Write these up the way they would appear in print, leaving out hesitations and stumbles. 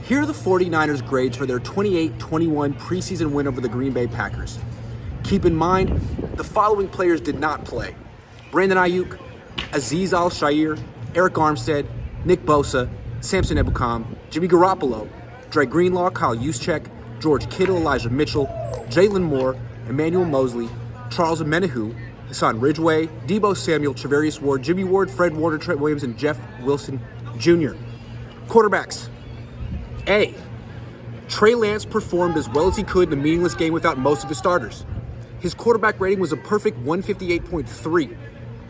Here are the 49ers grades for their 28-21 preseason win over the Green Bay Packers. Keep in mind, the following players did not play: Brandon Ayuk, Azeez Al-Shaair, Eric Armstead, Nick Bosa, Samson Ebukam, Jimmy Garoppolo, Dre Greenlaw, Kyle Juszczyk, George Kittle, Elijah Mitchell, Jalen Moore, Emmanuel Mosley, Charles Omenihu, Hassan Ridgeway, Deebo Samuel, Travarius Ward, Jimmy Ward, Fred Warner, Trent Williams, and Jeff Wilson Jr. Quarterbacks. A. Trey Lance performed as well as he could in a meaningless game without most of his starters. His quarterback rating was a perfect 158.3.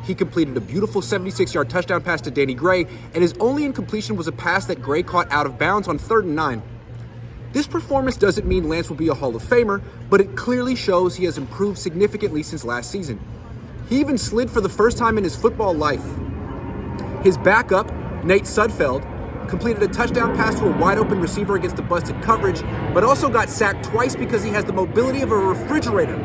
He completed a beautiful 76-yard touchdown pass to Danny Gray, and his only incompletion was a pass that Gray caught out of bounds on 3rd and 9. This performance doesn't mean Lance will be a Hall of Famer, but it clearly shows he has improved significantly since last season. He even slid for the first time in his football life. His backup, Nate Sudfeld, completed a touchdown pass to a wide-open receiver against a busted coverage, but also got sacked twice because he has the mobility of a refrigerator.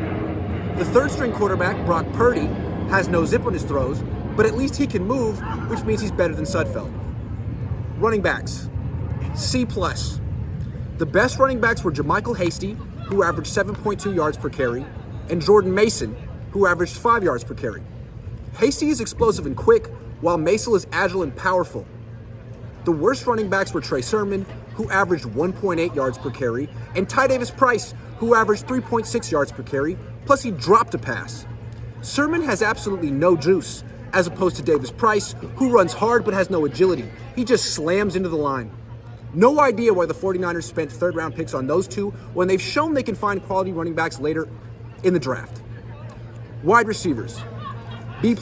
The third-string quarterback, Brock Purdy, has no zip on his throws, but at least he can move, which means he's better than Sudfeld. Running backs. C+. The best running backs were JaMychal Hasty, who averaged 7.2 yards per carry, and Jordan Mason, who averaged 5 yards per carry. Hasty is explosive and quick, while Mason is agile and powerful. The worst running backs were Trey Sermon, who averaged 1.8 yards per carry, and Ty Davis Price, who averaged 3.6 yards per carry, plus he dropped a pass. Sermon has absolutely no juice, as opposed to Davis Price, who runs hard but has no agility. He just slams into the line. No idea why the 49ers spent third-round picks on those two when they've shown they can find quality running backs later in the draft. Wide receivers. B+.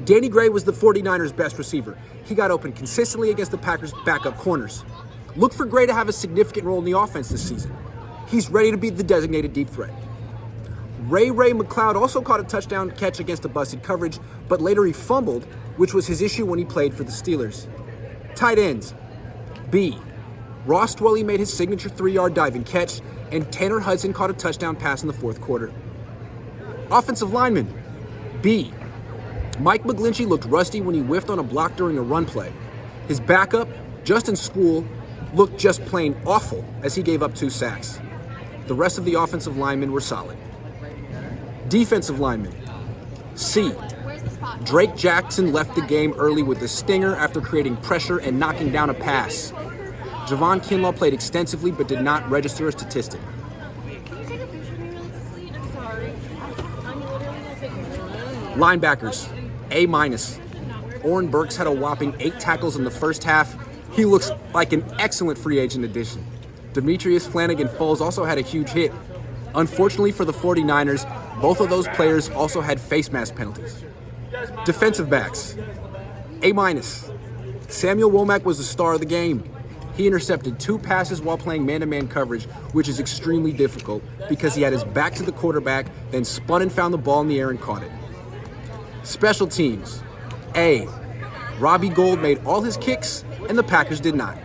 Danny Gray was the 49ers' best receiver. He got open consistently against the Packers' backup corners. Look for Gray to have a significant role in the offense this season. He's ready to be the designated deep threat. Ray McLeod also caught a touchdown catch against a busted coverage, but later he fumbled, which was his issue when he played for the Steelers. Tight ends. B. Ross Dwelley made his signature 3-yard diving catch, and Tanner Hudson caught a touchdown pass in the fourth quarter. Offensive lineman. B. Mike McGlinchey looked rusty when he whiffed on a block during a run play. His backup, Justin Skule, looked just plain awful as he gave up 2 sacks. The rest of the offensive linemen were solid. Defensive linemen. C. Drake Jackson left the game early with a stinger after creating pressure and knocking down a pass. Javon Kinlaw played extensively but did not register a statistic. Can you take a picture of me really quickly? I'm sorry. I'm literally gonna take a Linebackers. A-. Oren Burks had a whopping 8 tackles in the first half. He looks like an excellent free agent addition. Demetrius Flanagan-Foles also had a huge hit. Unfortunately for the 49ers, both of those players also had face mask penalties. Defensive backs. A-. Samuel Womack was the star of the game. He intercepted 2 passes while playing man-to-man coverage, which is extremely difficult because he had his back to the quarterback, then spun and found the ball in the air and caught it. Special teams. A. Robbie Gould made all his kicks, and the Packers did not.